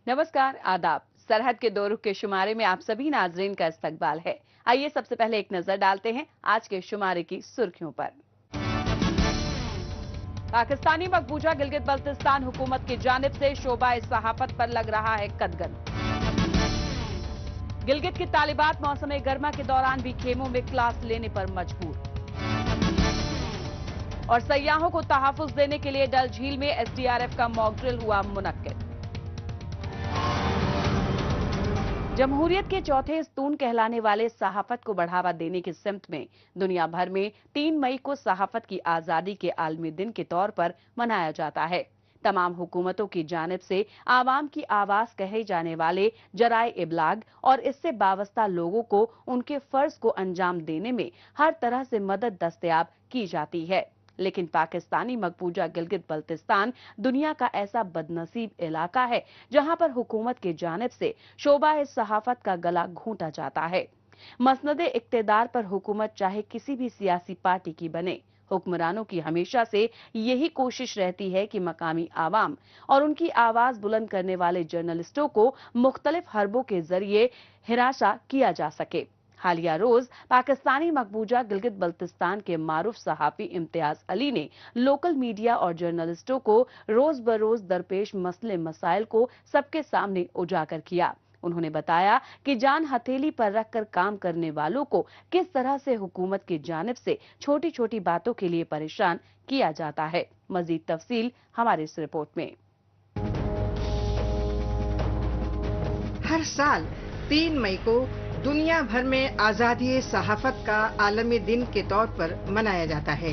नमस्कार, आदाब। सरहद के दो रुख के शुमारे में आप सभी नाजरीन का इस्तकबाल है। आइए सबसे पहले एक नजर डालते हैं आज के शुमारे की सुर्खियों पर। पाकिस्तानी मकबूजा गिलगित बल्तिस्तान हुकूमत की जानिब से शोबा सहाफत पर लग रहा है कदगन। गिलगित की तालिबात मौसम गर्मा के दौरान भी खेमों में क्लास लेने पर मजबूर। और सयाहों को तहफ्फुज देने के लिए डल झील में एसडीआरएफ का मॉक ड्रिल हुआ मुनक्किद। जमहूरियत के चौथे स्तून कहलाने वाले सहाफत को बढ़ावा देने की सिमत में दुनिया भर में 3 मई को सहाफत की आजादी के आलमी दिन के तौर पर मनाया जाता है। तमाम हुकूमतों की जानिब से आवाम की आवाज कहे जाने वाले जराए इबलाग और इससे वाबस्ता लोगों को उनके फर्ज को अंजाम देने में हर तरह से मदद दस्तयाब की जाती है। लेकिन पाकिस्तानी मकबूजा गिलगित बल्तिस्तान दुनिया का ऐसा बदनसीब इलाका है जहां पर हुकूमत की जानिब से शोबा सहाफत का गला घोंटा जाता है। मसनदे इक्तदार पर हुकूमत चाहे किसी भी सियासी पार्टी की बने, हुक्मरानों की हमेशा से यही कोशिश रहती है कि मकामी आवाम और उनकी आवाज बुलंद करने वाले जर्नलिस्टों को मुख्तलिफ हरबों के जरिए हिरासा किया जा सके। हालिया रोज पाकिस्तानी मकबूजा गिलगित बल्तिस्तान के मारूफ सहाफी इम्तियाज अली ने लोकल मीडिया और जर्नलिस्टों को रोज बरोज दरपेश मसले मसाइल को सबके सामने उजागर किया। उन्होंने बताया कि जान हथेली पर रखकर काम करने वालों को किस तरह से हुकूमत की जानिब से छोटी छोटी बातों के लिए परेशान किया जाता है। मजीद तफसील हमारी इस रिपोर्ट में। हर साल 3 मई को दुनिया भर में आजादी सहाफत का आलमी दिन के तौर पर मनाया जाता है।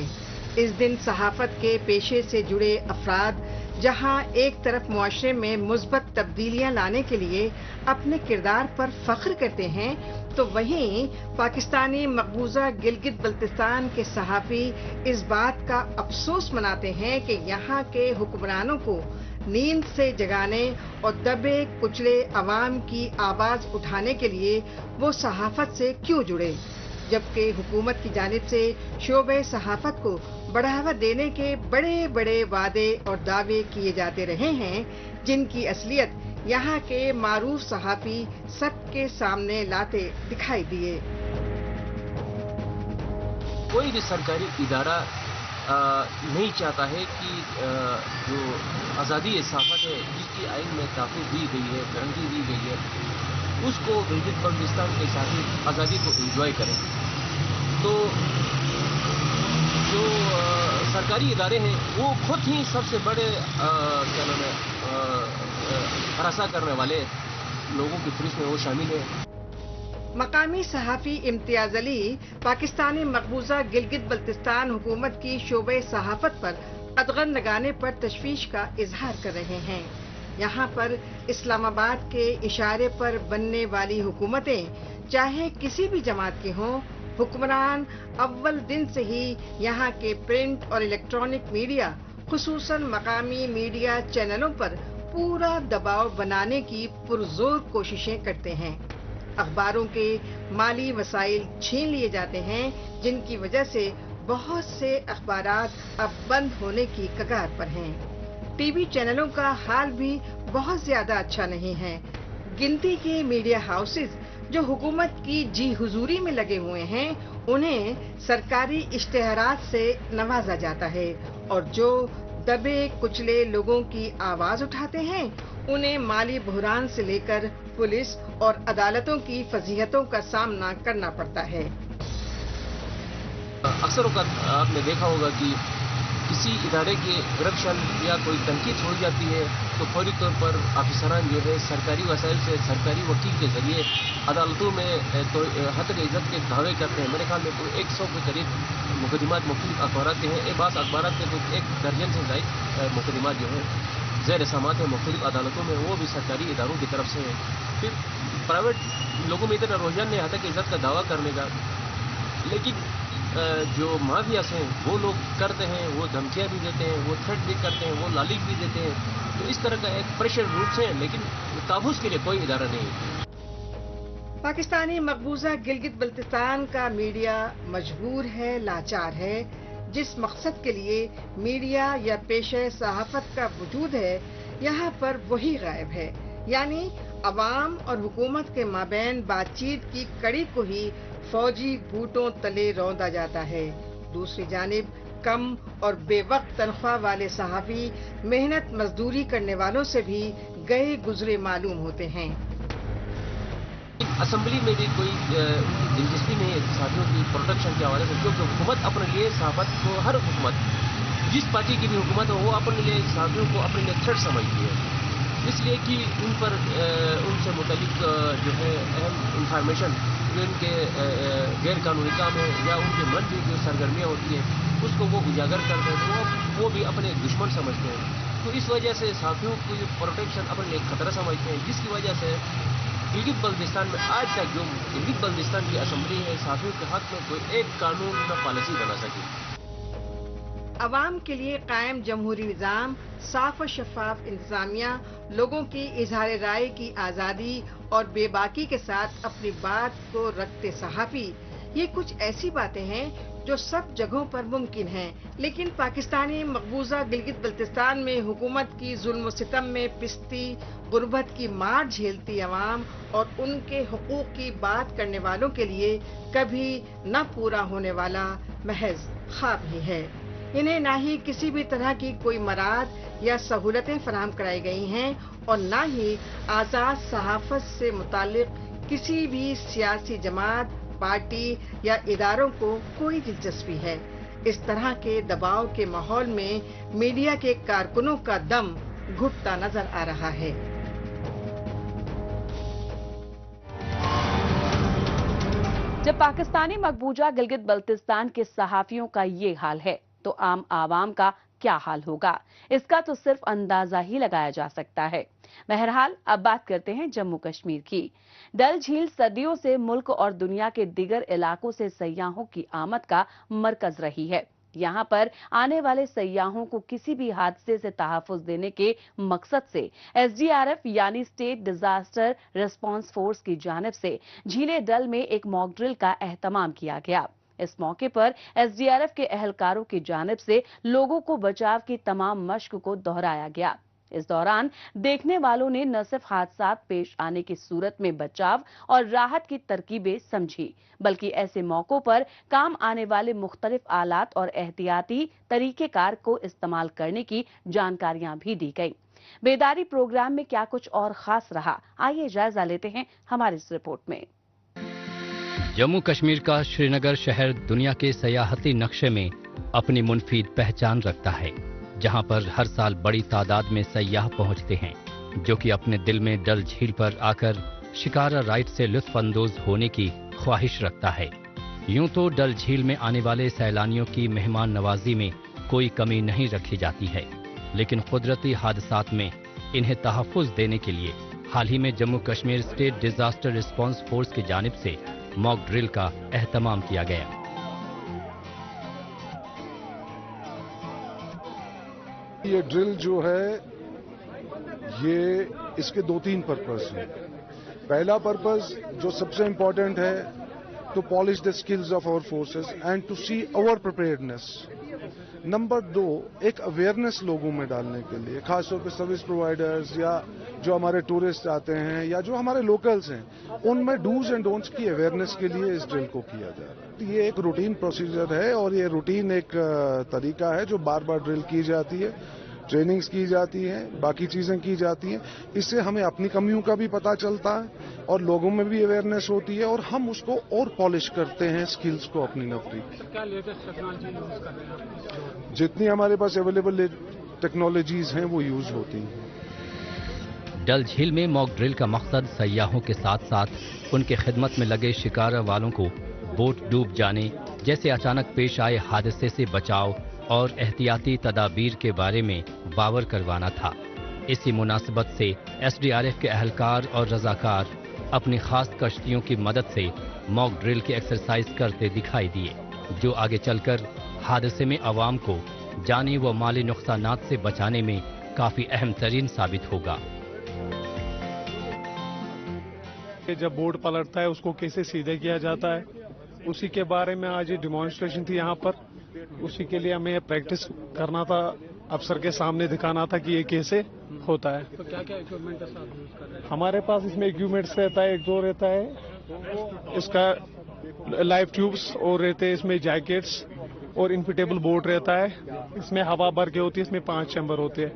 इस दिन सहाफत के पेशे से जुड़े अफराद जहां एक तरफ मुआशरे में मुस्बत तब्दीलियां लाने के लिए अपने किरदार पर फख्र करते हैं, तो वहीं पाकिस्तानी मकबूजा गिलगित बल्तिस्तान के सहाफी इस बात का अफसोस मनाते हैं कि यहाँ के हुक्मरानों को नींद से जगाने और दबे कुचले अवाम की आवाज उठाने के लिए वो सहाफत से क्यों जुड़े, जबकि हुकूमत की जानिब से शोबे सहाफत को बढ़ावा देने के बड़े बड़े वादे और दावे किए जाते रहे हैं, जिनकी असलियत यहाँ के मारूफ सहाफी सबके सामने लाते दिखाई दिए। कोई भी सरकारी इदारा नहीं चाहता है कि जो आज़ादी सहाफत है जिसकी आइन में तहफ़्फ़ुज़ दी गई है, गारंटी दी गई है, उसको गिलगित बल्तिस्तान के साथी आज़ादी को एंजॉय करें। तो जो सरकारी इदारे हैं वो खुद ही सबसे बड़े क्या नाम है हरासा करने वाले लोगों की फहरिस्त में वो शामिल है। मकामी सहाफी इम्तियाज अली पाकिस्तानी मकबूजा गिलगित बल्तिस्तान हुकूमत की शोबे सहाफत पर कदगन लगाने पर तशवीश का इजहार कर रहे हैं। यहाँ पर इस्लामाबाद के इशारे पर बनने वाली हुकूमतें चाहे किसी भी जमात की हों, हुक्मरान अव्वल दिन से ही यहाँ के प्रिंट और इलेक्ट्रॉनिक मीडिया खुसूसन मकामी मीडिया चैनलों पर पूरा दबाव बनाने की पुरजोर कोशिशें करते हैं। अखबारों के माली वसाइल छीन लिए जाते हैं, जिनकी वजह से बहुत से अखबारात अब बंद होने की कगार पर हैं। टीवी चैनलों का हाल भी बहुत ज्यादा अच्छा नहीं है। गिनती के मीडिया हाउसेस जो हुकूमत की जी हुजूरी में लगे हुए हैं, उन्हें सरकारी इश्तेहारात से नवाजा जाता है, और जो दबे कुचले लोगों की आवाज उठाते हैं उन्हें माली बहरान से लेकर पुलिस और अदालतों की फजीहतों का सामना करना पड़ता है। अक्सर आपने देखा होगा कि किसी इदारे की करप्शन या कोई तनकीद छोड़ी जाती है तो फौरी तौर पर अफसरान जो है सरकारी वसाइल से सरकारी वकील के जरिए अदालतों में तो हद इज्जत के दावे करते हैं। मेरे ख्याल में कोई 100 के करीब मुकदमात मुख्तलिफ अखबारात के हैं। एक बात अखबारात के कुछ 1 दर्जन से ज़ायद मुकदमात जो है ज़ेर समात है मुख्तलिफ अदालतों में, वो भी सरकारी इदारों की तरफ से है। फिर प्राइवेट लोगों में इतना रुझान नहीं आता कि इज्जत का दावा करने का, लेकिन जो माफियास हैं वो लोग करते हैं, वो धमकियां भी देते हैं, वो थ्रेट भी करते हैं, वो लालिच भी देते हैं। तो इस तरह का एक प्रेशर रूट्स है, लेकिन ताबूस के लिए कोई इदारा नहीं। पाकिस्तानी मकबूजा गिलगित बल्तिस्तान का मीडिया मजबूर है, लाचार है। जिस मकसद के लिए मीडिया या पेशे सहाफत का वजूद है, यहाँ पर वही गायब है। यानी अवाम और हुकूमत के माबैन बातचीत की कड़ी को ही फौजी बूटों तले रौंदा जाता है। दूसरी जानिब कम और बेवक्त तनख्वाह वाले सहाफ़ी मेहनत मजदूरी करने वालों से भी गए गुजरे मालूम होते हैं। असेंबली में भी कोई उनकी दिलचस्पी नहीं है सहाफ़ियों की प्रोटेक्शन के हवाले से, क्योंकि हुकूमत अपने लिए सहाफ़त को, हर हुकूमत जिस पार्टी की भी हुकूमत हो, वो अपने लिए सहाफ़ियों को अपने लिए थ्रेट समझती है, इसलिए कि उन पर उनसे मुतालिक जो है अहम इंफॉर्मेशन जो इनके गैर कानूनी काम है या उनके मन की जो सरगर्मियाँ होती हैं उसको वो उजागर करते हैं, तो वो भी अपने दुश्मन समझते हैं। तो इस वजह से सहाफ़ियों को जो प्रोटेक्शन अपने लिए खतरा समझते हैं, जिसकी वजह से गिलगित बल्तिस्तान में आज तक जो गिलगित बल्तिस्तान की असेंबली है सहाफ़ियों के हक में कोई एक कानून न पॉलिसी बना सकी। अवाम के लिए कायम जमहूरी निज़ाम, साफ और शफाफ इंतजामिया, लोगों की इजहार राय की आज़ादी और बेबाकी के साथ अपनी बात को रखते सहाफ़ी, ये कुछ ऐसी बातें हैं जो सब जगहों पर मुमकिन हैं, लेकिन पाकिस्तानी मकबूजा गिलगित बल्तिस्तान में हुकूमत की जुल्म सितम में पिसती, गुर्बत की मार झेलती अवाम और उनके हुकूक की बात करने वालों के लिए कभी न पूरा होने वाला महज ख्वाब ही है। इन्हें ना ही किसी भी तरह की कोई मराद या सहूलतें फराहम कराई गई हैं और ना ही आज़ाद सहाफ़त से मुतालिक किसी भी सियासी जमात, पार्टी या इदारों को कोई दिलचस्पी है। इस तरह के दबाव के माहौल में मीडिया के कारकुनों का दम घुटता नजर आ रहा है। जब पाकिस्तानी मकबूजा गिलगित बल्तिस्तान के सहाफियों का ये हाल है तो आम आवाम का क्या हाल होगा, इसका तो सिर्फ अंदाजा ही लगाया जा सकता है। बहरहाल अब बात करते हैं जम्मू कश्मीर की। डल झील सदियों से मुल्क और दुनिया के दीगर इलाकों से सयाहों की आमद का मरकज रही है। यहाँ पर आने वाले सयाहों को किसी भी हादसे से तहफ़्फ़ुज़ देने के मकसद से SDRF यानी स्टेट डिजास्टर रिस्पांस फोर्स की जानिब से झीले डल में एक मॉक ड्रिल का एहतमाम किया गया। इस मौके पर SDRF के एहलकारों की जानिब से लोगों को बचाव की तमाम मश्क को दोहराया गया। इस दौरान देखने वालों ने न सिर्फ हादसात पेश आने की सूरत में बचाव और राहत की तरकीबें समझी, बल्कि ऐसे मौकों पर काम आने वाले मुख्तलिफ आलात और एहतियाती तरीकेकार को इस्तेमाल करने की जानकारियां भी दी गई। बेदारी प्रोग्राम में क्या कुछ और खास रहा, आइए जायजा लेते हैं हमारी इस रिपोर्ट में। जम्मू कश्मीर का श्रीनगर शहर दुनिया के सयाहती नक्शे में अपनी मुनफीद पहचान रखता है, जहां पर हर साल बड़ी तादाद में सयाह पहुंचते हैं, जो कि अपने दिल में डल झील पर आकर शिकारा राइड से लुत्फ अंदोज होने की ख्वाहिश रखता है। यूं तो डल झील में आने वाले सैलानियों की मेहमान नवाजी में कोई कमी नहीं रखी जाती है, लेकिन कुदरती हादसात में इन्हें तहफ़्फ़ुज़ देने के लिए हाल ही में Jammu Kashmir state disaster response force की जानिब से मॉक ड्रिल का एहतमाम किया गया। ये ड्रिल जो है ये इसके 2-3 पर्पस हैं। पहला पर्पस जो सबसे इम्पोर्टेंट है to polish the skills of our forces and to see our preparedness. Number 2 एक अवेयरनेस लोगों में डालने के लिए, खासतौर पे सर्विस प्रोवाइडर्स या जो हमारे टूरिस्ट आते हैं या जो हमारे लोकल्स हैं, उनमें डूज एंड डोंट्स की अवेयरनेस के लिए इस ड्रिल को किया जा रहा है। ये एक रूटीन प्रोसीजर है और ये रूटीन एक तरीका है जो बार बार ड्रिल की जाती है, ट्रेनिंग्स की जाती हैं, बाकी चीजें की जाती हैं। इससे हमें अपनी कमियों का भी पता चलता है और लोगों में भी अवेयरनेस होती है और हम उसको और पॉलिश करते हैं स्किल्स को अपनी नफरी। क्या लेटेस्ट टेक्नोलॉजी यूज कर रहे हैं? जितनी हमारे पास अवेलेबल टेक्नोलॉजीज हैं वो यूज होती हैं। डल झील में मॉक ड्रिल का मकसद सयाहों के साथ साथ उनके खिदमत में लगे शिकारा वालों को बोट डूब जाने जैसे अचानक पेश आए हादसे से बचाव और एहतियाती तदाबीर के बारे में बावर करवाना था। इसी मुनासिबत से SDRF के एहलकार और रजाकार अपनी खास कश्तियों की मदद से मॉक ड्रिल की एक्सरसाइज करते दिखाई दिए, जो आगे चलकर हादसे में आवाम को जानी व माली नुकसानात से बचाने में काफी अहम तरीन साबित होगा। जब बोट पलटता है उसको कैसे सीधे किया जाता है, उसी के बारे में आज ये डिमॉन्स्ट्रेशन थी यहाँ पर। उसी के लिए हमें प्रैक्टिस करना था अफसर के सामने दिखाना था कि ये कैसे होता है। तो क्या क्या इक्विपमेंट है साथ यूज कर रहे हैं? हमारे पास इसमें इक्विपमेंट्स रहता है, एक दो रहता है इसका लाइव ट्यूब्स, और रहते हैं इसमें जैकेट्स और इनफिटेबल बोर्ड रहता है। इसमें हवा भर के होती है, इसमें 5 चैम्बर होते हैं।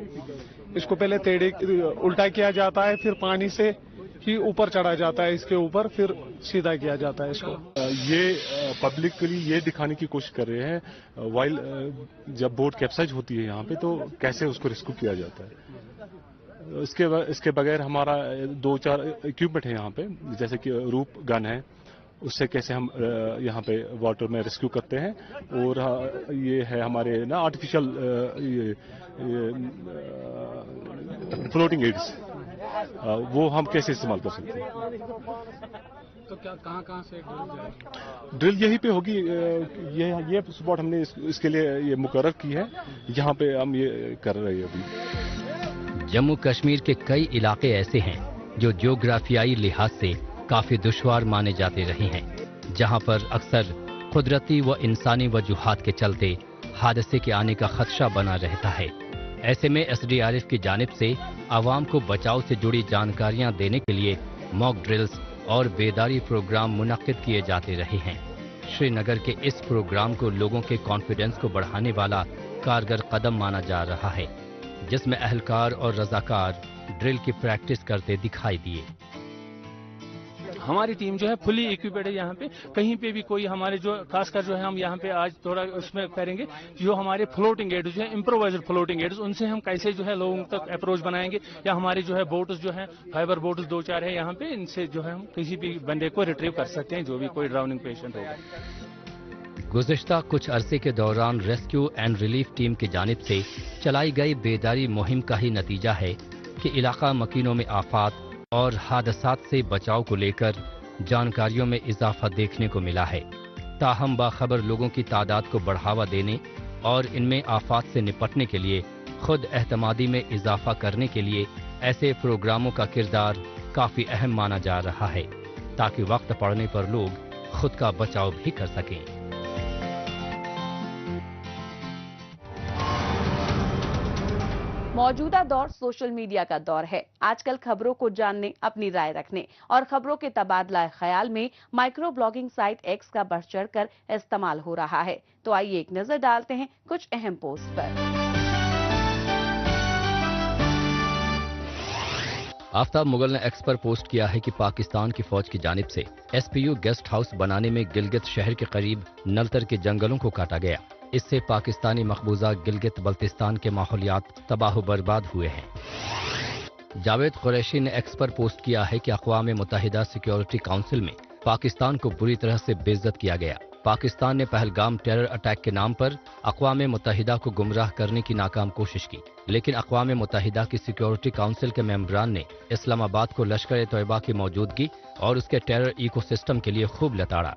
इसको पहले टेढ़े उल्टा किया जाता है, फिर पानी से ही ऊपर चढ़ा जाता है इसके ऊपर, फिर सीधा किया जाता है इसको। ये पब्लिक के लिए ये दिखाने की कोशिश कर रहे हैं वाइल जब बोट कैप्साइज होती है यहाँ पे तो कैसे उसको रेस्क्यू किया जाता है। इसके बगैर हमारा 2-4 इक्विपमेंट है यहाँ पे, जैसे कि रूप गन है, उससे कैसे हम यहाँ पे वाटर में रेस्क्यू करते हैं। और ये है हमारे ना आर्टिफिशियल फ्लोटिंग एड्स, वो हम कैसे इस्तेमाल कर सकते हैं। तो क्या कहाँ से ड्रिल यहीं पे होगी। ये स्पॉट हमने इसके लिए ये मुकर्रर की है, यहाँ पे हम ये कर रहे हैं अभी। जम्मू कश्मीर के कई इलाके ऐसे हैं जो ज्योग्राफियाई लिहाज से काफी दुश्वार माने जाते रहे हैं, जहां पर अक्सर कुदरती व इंसानी वजूहात के चलते हादसे के आने का खदशा बना रहता है। ऐसे में एसडीआरएफ की जानिब से आवाम को बचाव से जुड़ी जानकारियां देने के लिए मॉक ड्रिल्स और बेदारी प्रोग्राम मुनक्किद किए जाते रहे हैं। श्रीनगर के इस प्रोग्राम को लोगों के कॉन्फिडेंस को बढ़ाने वाला कारगर कदम माना जा रहा है, जिसमें अहलकार और रजाकार ड्रिल की प्रैक्टिस करते दिखाई दिए। हमारी टीम जो है फुली इक्विपेड है। यहाँ पे कहीं पे भी कोई हमारे जो खासकर जो है हम यहाँ पे आज थोड़ा उसमें करेंगे, जो हमारे फ्लोटिंग एड्स जो है इम्प्रोवाइज्ड फ्लोटिंग एड्स, उनसे हम कैसे जो है लोगों तक अप्रोच बनाएंगे, या हमारे जो है बोट्स जो है फाइबर बोट्स 2-4 है यहाँ पे, इनसे जो है हम किसी भी बंदे को रिट्रीव कर सकते हैं जो भी कोई ड्राउनिंग पेशेंट होगा। गुज़िश्ता कुछ अरसे के दौरान रेस्क्यू एंड रिलीफ टीम की जानिब से चलाई गई बेदारी मुहिम का ही नतीजा है कि इलाका मकीनों में आफात और हादसात से बचाव को लेकर जानकारियों में इजाफा देखने को मिला है। ताहम बाखबर लोगों की तादाद को बढ़ावा देने और इनमें आफात से निपटने के लिए खुद एहतमादी में इजाफा करने के लिए ऐसे प्रोग्रामों का किरदार काफी अहम माना जा रहा है, ताकि वक्त पड़ने पर लोग खुद का बचाव भी कर सकें। मौजूदा दौर सोशल मीडिया का दौर है। आजकल खबरों को जानने, अपनी राय रखने और खबरों के तबादला ख्याल में माइक्रो ब्लॉगिंग साइट एक्स का बढ़ चढ़कर इस्तेमाल हो रहा है। तो आइए एक नजर डालते हैं कुछ अहम पोस्ट पर। आफ्ताब मुगल ने एक्स पर पोस्ट किया है कि पाकिस्तान की फौज की जानिब से एसपीयू गेस्ट हाउस बनाने में गिलगित शहर के करीब नलतर के जंगलों को काटा गया। इससे पाकिस्तानी मकबूजा गिलगित बल्तिस्तान के माहौलियात तबाह बर्बाद हुए हैं। जावेद कुरैशी ने एक्स पर पोस्ट किया है कि अक़वाम मुत्तहिदा सिक्योरिटी काउंसिल में पाकिस्तान को बुरी तरह से बेइज्जत किया गया। पाकिस्तान ने पहलगाम टेरर अटैक के नाम पर अक़वाम मुत्तहिदा को गुमराह करने की नाकाम कोशिश की, लेकिन अक़वाम मुत्तहिदा की सिक्योरिटी काउंसिल के मेंबरान ने इस्लामाबाद को लश्कर तैयबा की मौजूदगी और उसके टेरर इकोसिस्टम के लिए खूब लताड़ा।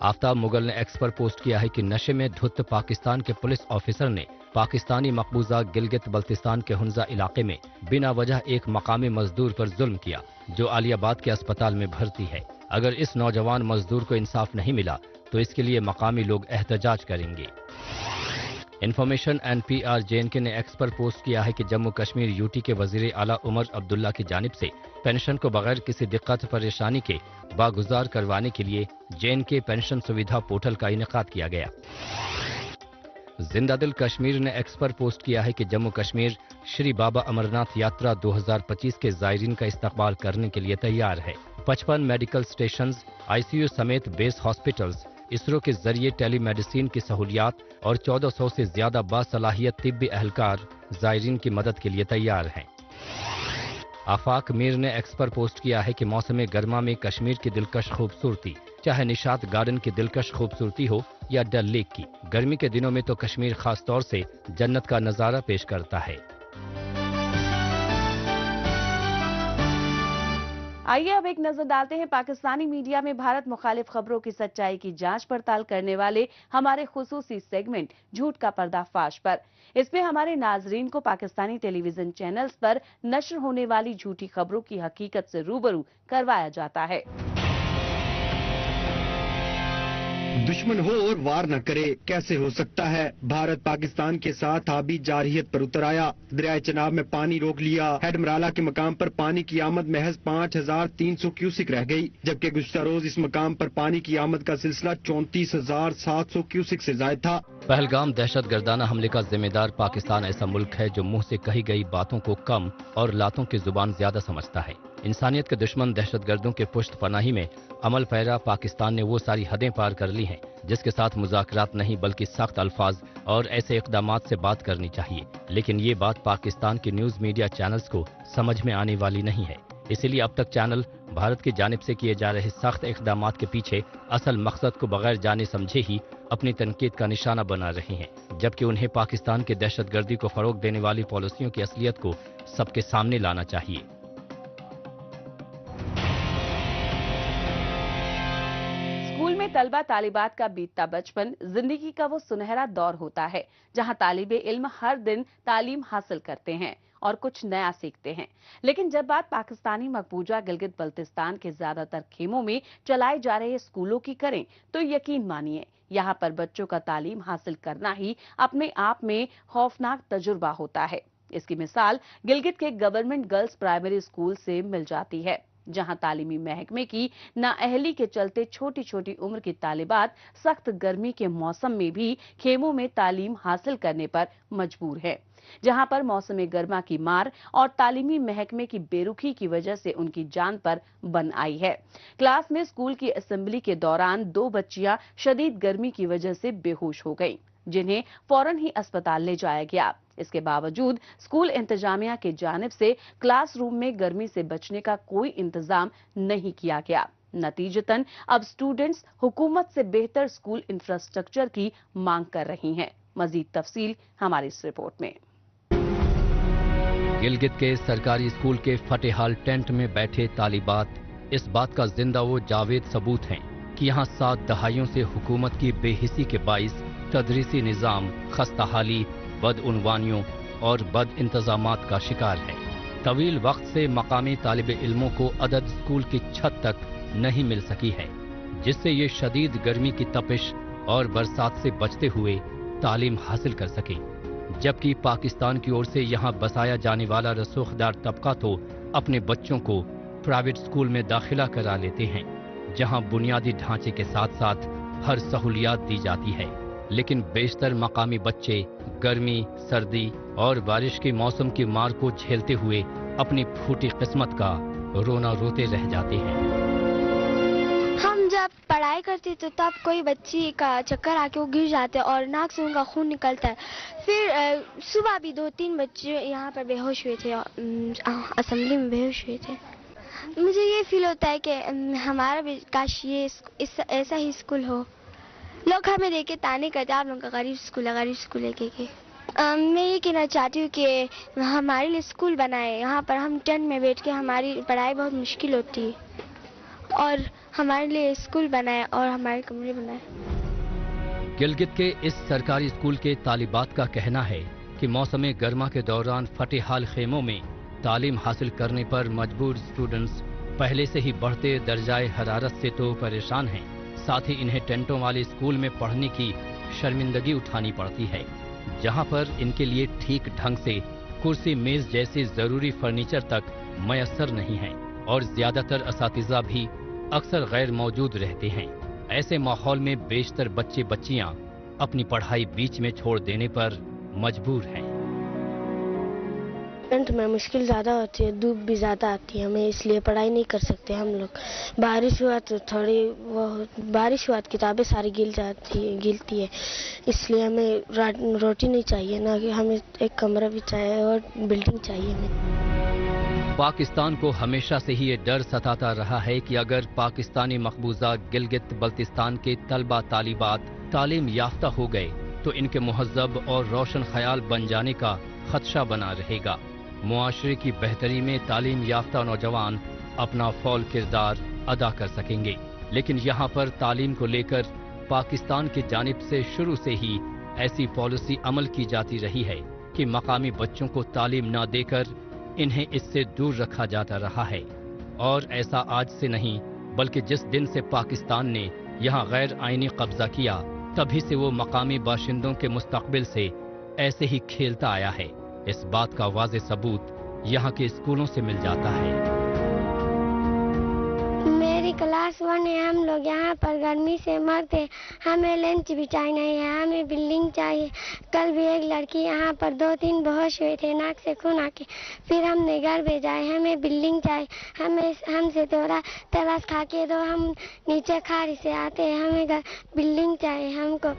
आफ्ताब मुगल ने एक्स पर पोस्ट किया है कि नशे में धुत पाकिस्तान के पुलिस ऑफिसर ने पाकिस्तानी मकबूजा गिलगित बल्तिस्तान के हुंजा इलाके में बिना वजह एक मकामी मजदूर पर जुल्म किया, जो आलियाबाद के अस्पताल में भर्ती है। अगर इस नौजवान मजदूर को इंसाफ नहीं मिला तो इसके लिए मकामी लोग एहतजाज करेंगे। इंफॉर्मेशन एंड पीआर जेएनके ने एक्स पर पोस्ट किया है कि जम्मू कश्मीर यूटी के वजीर आला उमर अब्दुल्ला की जानिब से पेंशन को बगैर किसी दिक्कत परेशानी के बागुजार करवाने के लिए जेएनके पेंशन सुविधा पोर्टल का इनेकाद किया गया। जिंदादिल कश्मीर ने एक्स पर पोस्ट किया है कि जम्मू कश्मीर श्री बाबा अमरनाथ यात्रा 2025 के जायरीन का इस्तकबाल करने के लिए तैयार है। 55 मेडिकल स्टेशंस, आईसीयू समेत बेस हॉस्पिटल्स, इसरो के जरिए टेलीमेडिसिन की सहूलियात और 1400 से ज्यादा बासलाहियत तिब्बी अहलकार जायरीन की मदद के लिए तैयार हैं। आफाक मीर ने एक्स पर पोस्ट किया है कि मौसम गर्मा में कश्मीर की दिलकश खूबसूरती, चाहे निशात गार्डन की दिलकश खूबसूरती हो या डल लेक की, गर्मी के दिनों में तो कश्मीर खास तौर से जन्नत का नजारा पेश करता है। आइए अब एक नजर डालते हैं पाकिस्तानी मीडिया में भारत मुखालिफ खबरों की सच्चाई की जांच पड़ताल करने वाले हमारे खुसूसी सेगमेंट झूठ का पर्दाफाश पर। इसमें हमारे नाजरीन को पाकिस्तानी टेलीविजन चैनल्स पर नश्र होने वाली झूठी खबरों की हकीकत से रूबरू करवाया जाता है। दुश्मन हो और वार न करे, कैसे हो सकता है। भारत पाकिस्तान के साथ आबी जारहियत पर उतर आया, दरियाए चनाब में पानी रोक लिया। हेडमराला के मकाम पर पानी की आमद महज 5300 क्यूसिक रह गई, जबकि गुज़श्ता रोज इस मकाम पर पानी की आमद का सिलसिला 34,700 क्यूसिक से ज़ायद था। पहलगाम दहशतगर्दाना हमले का जिम्मेदार पाकिस्तान ऐसा मुल्क है जो मुंह से कही गई बातों को कम और लातों की जुबान ज्यादा समझता है। इंसानियत के दुश्मन दहशतगर्दों के पुश्त पनाही में अमल पैरा पाकिस्तान ने वो सारी हदें पार कर ली हैं जिसके साथ मुज़ाकरात नहीं बल्कि सख्त अल्फाज और ऐसे इक़दामात से बात करनी चाहिए। लेकिन ये बात पाकिस्तान के न्यूज़ मीडिया चैनल्स को समझ में आने वाली नहीं है। इसीलिए अब तक चैनल भारत की जानिब से किए जा रहे सख्त इक़दामात के पीछे असल मकसद को बगैर जाने समझे ही अपनी तनकीद का निशाना बना रहे हैं, जबकि उन्हें पाकिस्तान के दहशतगर्दी को फरोग देने वाली पॉलिसियों की असलियत को सबके सामने लाना चाहिए। स्कूल में तलबा तालिबात का बीतता बचपन जिंदगी का वो सुनहरा दौर होता है जहां तालिबे इल्म हर दिन तालीम हासिल करते हैं और कुछ नया सीखते हैं। लेकिन जब बात पाकिस्तानी मकबूजा गिलगित बल्तिस्तान के ज्यादातर खेमों में चलाए जा रहे स्कूलों की करें तो यकीन मानिए यहाँ पर बच्चों का तालीम हासिल करना ही अपने आप में खौफनाक तजुर्बा होता है। इसकी मिसाल गिलगित के गवर्नमेंट गर्ल्स प्राइमरी स्कूल से मिल जाती है, जहां तालीमी महकमे की नाअहली के चलते छोटी छोटी उम्र की तालिबात सख्त गर्मी के मौसम में भी खेमों में तालीम हासिल करने पर मजबूर है, जहां पर मौसम गर्मा की मार और तालीमी महकमे की बेरुखी की वजह से उनकी जान पर बन आई है। क्लास में स्कूल की असेंबली के दौरान 2 बच्चियां शदीद गर्मी की वजह से बेहोश हो गईं, जिन्हें फौरन ही अस्पताल ले जाया गया। इसके बावजूद स्कूल इंतजामिया की जानिब से क्लासरूम में गर्मी से बचने का कोई इंतजाम नहीं किया गया। नतीजतन अब स्टूडेंट्स हुकूमत से बेहतर स्कूल इंफ्रास्ट्रक्चर की मांग कर रही हैं। मजीद तफसील हमारी इस रिपोर्ट में। गिलगित के सरकारी स्कूल के फतेहाल टेंट में बैठे तालिबात इस बात का जिंदा वो जावेद सबूत हैं कि यहाँ 7 दहाइयों से हुकूमत की बेहिसी के बाइस तदरीसी निज़ाम खस्ताहाली, बदउनवानियों और बद इंतजामात का शिकार है। तवील वक्त से मकामी तालिब इल्मों को अदद स्कूल की छत तक नहीं मिल सकी है, जिससे ये शदीद गर्मी की तपिश और बरसात से बचते हुए तालीम हासिल कर सके। जबकि पाकिस्तान की ओर से यहाँ बसाया जाने वाला रसूखदार तबका तो अपने बच्चों को प्राइवेट स्कूल में दाखिला करा लेते हैं, जहाँ बुनियादी ढांचे के साथ साथ हर सहूलियात दी जाती है। लेकिन बेशतर मकामी बच्चे गर्मी, सर्दी और बारिश के मौसम की मार को झेलते हुए अपनी फूटी किस्मत का रोना रोते रह जाते हैं। हम जब पढ़ाई करते तो तब कोई बच्ची का चक्कर आके वो गिर जाते और नाक से उनका खून निकलता है। फिर सुबह भी 2-3 बच्चे यहाँ पर बेहोश हुए थे, असेंबली में बेहोश हुए थे। मुझे ये फील होता है कि हमारा भी काश ये ऐसा ही स्कूल हो। लोग हमें देख के ताने करते हैं, आप लोगों का गरीब स्कूल है के। मैं ये कहना चाहती हूँ कि हमारे लिए स्कूल बनाए। यहाँ पर हम टेंट में बैठ के हमारी पढ़ाई बहुत मुश्किल होती है, और हमारे लिए स्कूल बनाए और हमारे कमरे बनाए। गिलगित के इस सरकारी स्कूल के तालिबात का कहना है कि मौसम गर्मा के दौरान फतेहाल खेमों में तालीम हासिल करने पर मजबूर स्टूडेंट्स पहले से ही बढ़ते दर्जाए हरारत से तो परेशान हैं, साथ ही इन्हें टेंटों वाले स्कूल में पढ़ने की शर्मिंदगी उठानी पड़ती है, जहां पर इनके लिए ठीक ढंग से कुर्सी मेज जैसे जरूरी फर्नीचर तक मयसर नहीं है और ज्यादातर असातिज़ा भी अक्सर गैर मौजूद रहते हैं। ऐसे माहौल में बेशतर बच्चे बच्चियां अपनी पढ़ाई बीच में छोड़ देने पर मजबूर हैं। टेंट में मुश्किल ज़्यादा होती है, धूप भी ज़्यादा आती है हमें, इसलिए पढ़ाई नहीं कर सकते हम लोग। बारिश हुआ तो बारिश हुआ तो किताबें सारी गिलती है, इसलिए हमें रोटी नहीं चाहिए ना, कि हमें एक कमरा भी चाहिए और बिल्डिंग चाहिए हमें। पाकिस्तान को हमेशा से ही ये डर सताता रहा है कि अगर पाकिस्तानी मकबूजा गिलगित बल्तिस्तान के तलबा तालिबात तालीम याफ्ता हो गए तो इनके मुहज्जब और रोशन ख्याल बन जाने का खदशा बना रहेगा। मुआशरे की बेहतरी में तालीम याफ्ता नौजवान अपना फौल किरदार अदा कर सकेंगे, लेकिन यहाँ पर तालीम को लेकर पाकिस्तान की जानिब से शुरू से ही ऐसी पॉलिसी अमल की जाती रही है कि मकामी बच्चों को तालीम न देकर इन्हें इससे दूर रखा जाता रहा है। और ऐसा आज से नहीं बल्कि जिस दिन से पाकिस्तान ने यहाँ गैर आईनी कब्जा किया, तभी से वो मकामी बाशिंदों के मुस्तकबिल से ऐसे ही खेलता आया है। इस बात का वाज़े सबूत यहाँ के स्कूलों से मिल जाता है। मेरी क्लास 1 है, हम लोग यहाँ पर गर्मी से मरते, हमें लंच भी चाहिए, हमें बिल्डिंग चाहिए। कल भी एक लड़की यहाँ पर 2-3 बेहोश हुए थे, नाक से खून आके, फिर हमने घर भेजा है, हमें बिल्डिंग चाहिए, हमसे थोड़ा तरस खा के दो, हम नीचे खाड़ी से आते हैं, हमें बिल्डिंग चाहिए हमको।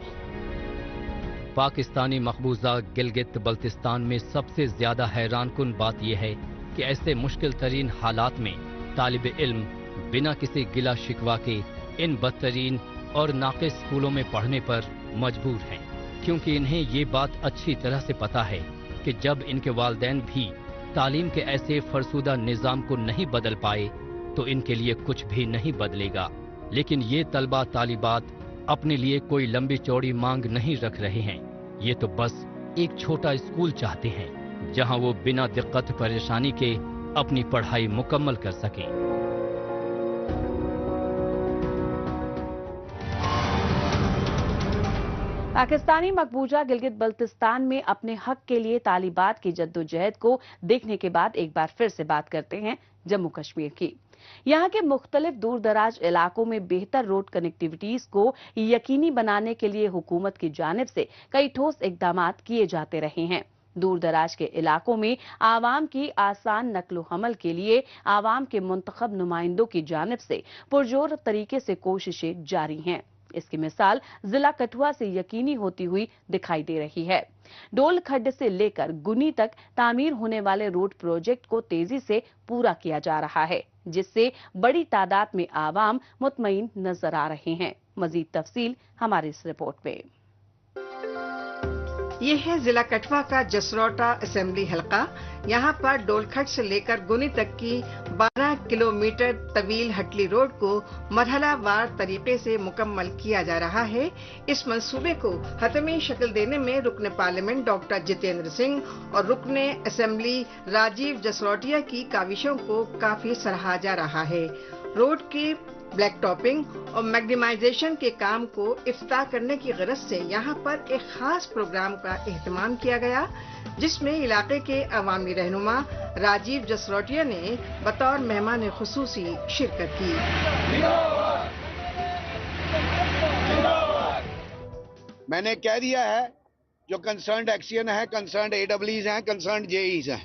पाकिस्तानी मकबूजा गिलगित बल्तिस्तान में सबसे ज्यादा हैरान कुन बात यह है कि ऐसे मुश्किल तरीन हालात में तालिब इल्म बिना किसी गिला शिकवा के इन बदतरीन और नाक़िस स्कूलों में पढ़ने पर मजबूर हैं, क्योंकि इन्हें ये बात अच्छी तरह से पता है कि जब इनके वालिदैन भी तालीम के ऐसे फरसूदा निज़ाम को नहीं बदल पाए तो इनके लिए कुछ भी नहीं बदलेगा। लेकिन ये तलबा तालिबात अपने लिए कोई लंबी चौड़ी मांग नहीं रख रहे हैं, ये तो बस एक छोटा स्कूल चाहते हैं जहां वो बिना दिक्कत परेशानी के अपनी पढ़ाई मुकम्मल कर सकें। पाकिस्तानी मकबूजा गिलगित बल्तिस्तान में अपने हक के लिए तालिबात की जद्दोजहद को देखने के बाद एक बार फिर से बात करते हैं जम्मू कश्मीर की। यहाँ के मुख्तलिफ दूर दराज इलाकों में बेहतर रोड कनेक्टिविटीज को यकीनी बनाने के लिए हुकूमत की जानिब से कई ठोस इकदामात किए जाते रहे हैं। दूर दराज के इलाकों में आवाम की आसान नक्लो हमल के लिए आवाम के मुंतखब नुमाइंदों की जानिब से पुरजोर तरीके से कोशिशें जारी हैं। इसकी मिसाल जिला कठुआ से यकीनी होती हुई दिखाई दे रही है। डोल खड्ड से लेकर गुनी तक तामीर होने वाले रोड प्रोजेक्ट को तेजी से पूरा किया जा रहा है, जिससे बड़ी तादाद में आवाम मुतमईन नजर आ रहे हैं। मजीद तफसील हमारी इस रिपोर्ट में। ये है जिला कठुआ का जसरोटा असेंबली हलका। यहाँ पर डोलखट से लेकर गुनी तक की 12 किलोमीटर तवील हटली रोड को मरहलावार तरीके से मुकम्मल किया जा रहा है। इस मंसूबे को हतमी शक्ल देने में रुकन पार्लियामेंट डॉक्टर जितेंद्र सिंह और रुकन असेंबली राजीव जसरोटिया की काविशों को काफी सराहा जा रहा है। रोड की ब्लैक टॉपिंग और मैग्नीमाइजेशन के काम को इफ्ताह करने की गरज से यहाँ पर एक खास प्रोग्राम का एहतमाम किया गया, जिसमें इलाके के अवामी रहनुमा राजीव जसरोटिया ने बतौर मेहमान खुसूसी शिरकत की। मैंने कह दिया है जो कंसर्न्ड एक्शन है, कंसर्न्ड AEEs हैं, कंसर्न्ड JEs हैं,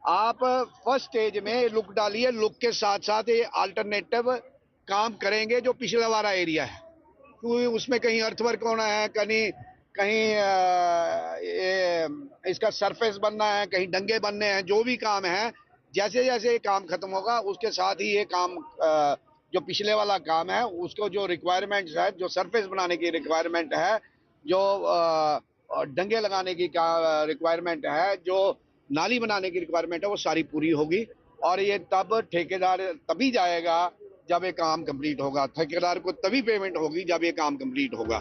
आप फर्स्ट स्टेज में लुक डालिए। लुक के साथ साथ ये अल्टरनेटिव काम करेंगे जो पिछला वाला एरिया है, क्योंकि उसमें कहीं अर्थवर्क होना है, कहीं इसका सरफेस बनना है, कहीं डंगे बनने हैं। जो भी काम है, जैसे जैसे ये काम खत्म होगा उसके साथ ही ये काम जो पिछले वाला काम है उसको जो रिक्वायरमेंट्स है, जो सरफेस बनाने की रिक्वायरमेंट है, जो डंगे लगाने की रिक्वायरमेंट है, जो नाली बनाने की रिक्वायरमेंट है, वो सारी पूरी होगी। और ये तब ठेकेदार तभी जाएगा जब ये काम कंप्लीट होगा, ठेकेदार को तभी पेमेंट होगी जब ये काम कंप्लीट होगा।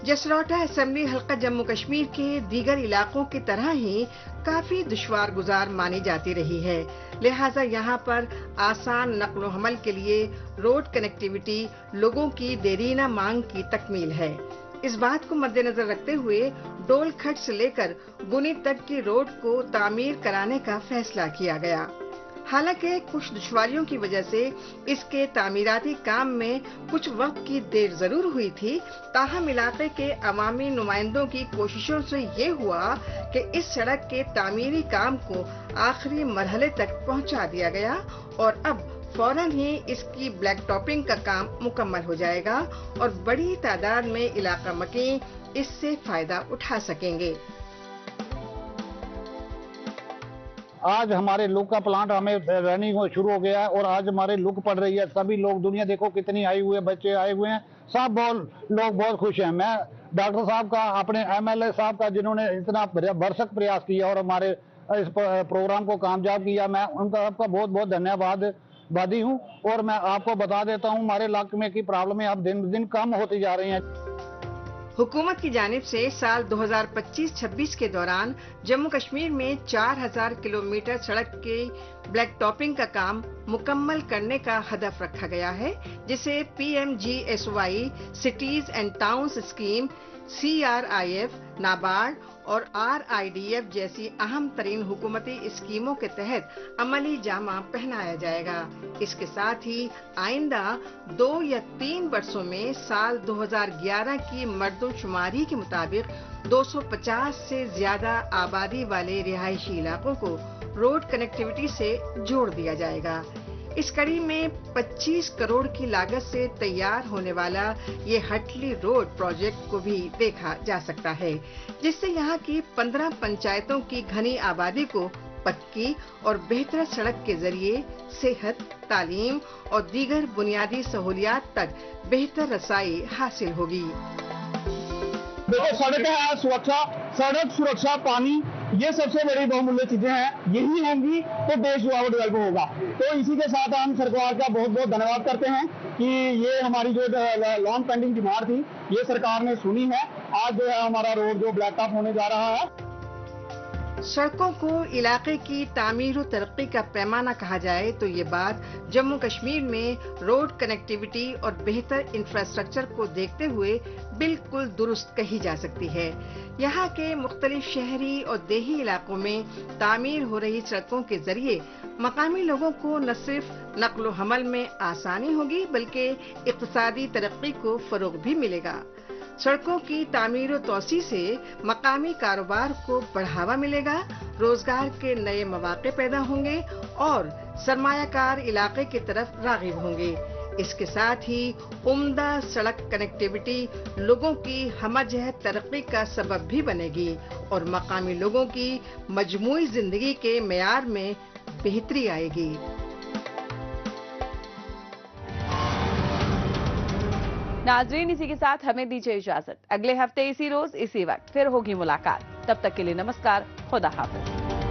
जसरोटा असेंबली हल्का जम्मू कश्मीर के दीगर इलाकों की तरह ही काफी दुश्वार गुजार मानी जाती रही है, लिहाजा यहाँ पर आसान नक्लो हमल के लिए रोड कनेक्टिविटी लोगों की देरीना मांग की तकमील है। इस बात को मद्देनजर रखते हुए डोल खट से लेकर गुनी तक की रोड को तामीर कराने का फैसला किया गया। हालांकि कुछ दुश्वारियों की वजह से इसके तामीराती काम में कुछ वक्त की देर जरूर हुई थी, ताहम इलाके के अवामी नुमाइंदों की कोशिशों से ये हुआ कि इस सड़क के तामीरी काम को आखिरी मरहले तक पहुंचा दिया गया और अब फौरन ही इसकी ब्लैक टॉपिंग का काम मुकम्मल हो जाएगा और बड़ी तादाद में इलाका मकीन इससे फायदा उठा सकेंगे। आज हमारे लुक का प्लांट हमें रनिंग शुरू हो गया है और आज हमारे लुक पड़ रही है। सभी लोग, दुनिया देखो कितनी आई हुई है, बच्चे आए हुए हैं, सब लोग बहुत खुश हैं। मैं डॉक्टर साहब का, अपने MLA साहब का, जिन्होंने इतना भरसक प्रयास किया और हमारे इस प्रोग्राम को कामयाब किया, मैं उनका सबका बहुत बहुत धन्यवादी हूँ। और मैं आपको बता देता हूँ, हमारे इलाके में की प्रॉब्लमें अब दिन दिन कम होती जा रही हैं। हुकूमत की जानिब से साल 2025-26 के दौरान जम्मू कश्मीर में 4000 किलोमीटर सड़क के ब्लैक टॉपिंग का काम मुकम्मल करने का हदफ रखा गया है, जिसे PMGSY cities and towns scheme, CRIF, NABARD और RIDF जैसी अहम तरीन हुकूमती स्कीमों के तहत अमली जामा पहनाया जाएगा। इसके साथ ही आइंदा 2 या 3 वर्षों में साल 2011 की मर्दमशुमारी के मुताबिक 250 से ज्यादा आबादी वाले रिहायशी इलाकों को रोड कनेक्टिविटी से जोड़ दिया जाएगा। इस कड़ी में 25 करोड़ की लागत से तैयार होने वाला ये हटली रोड प्रोजेक्ट को भी देखा जा सकता है, जिससे यहाँ की 15 पंचायतों की घनी आबादी को पक्की और बेहतर सड़क के जरिए सेहत, तालीम और दीगर बुनियादी सहूलियात तक बेहतर रसाई हासिल होगी। देखो, सड़क है सड़क सुरक्षा, पानी, ये सबसे बड़ी बहुमूल्य चीजें हैं। यही होंगी तो देश जो है डेवलप होगा। तो इसी के साथ हम सरकार का बहुत बहुत धन्यवाद करते हैं कि ये हमारी जो लॉन्ग पेंडिंग डिमांड थी, ये सरकार ने सुनी है। आज जो है हमारा रोड जो ब्लैक टॉप होने जा रहा है। सड़कों को इलाके की तामीर और तरक्की का पैमाना कहा जाए तो ये बात जम्मू कश्मीर में रोड कनेक्टिविटी और बेहतर इंफ्रास्ट्रक्चर को देखते हुए बिल्कुल दुरुस्त कही जा सकती है। यहाँ के मुख्तलिफ शहरी और देही इलाकों में तामीर हो रही सड़कों के जरिए मकामी लोगों को न सिर्फ नक्लो हमल में आसानी होगी, बल्कि इक़्तिसादी तरक्की को फरोग भी मिलेगा। सड़कों की तामीर और तोसी से मकामी कारोबार को बढ़ावा मिलेगा, रोजगार के नए मौके पैदा होंगे और सरमायाकार इलाके की तरफ राग़िब होंगे। इसके साथ ही उम्दा सड़क कनेक्टिविटी लोगों की हमजहत तरक्की का सबब भी बनेगी और मकामी लोगों की मजमूई जिंदगी के मेयार में बेहतरी आएगी। नाजरीन, इसी के साथ हमें दीजिए इजाजत। अगले हफ्ते इसी रोज इसी वक्त फिर होगी मुलाकात। तब तक के लिए नमस्कार, खुदा हाफिज।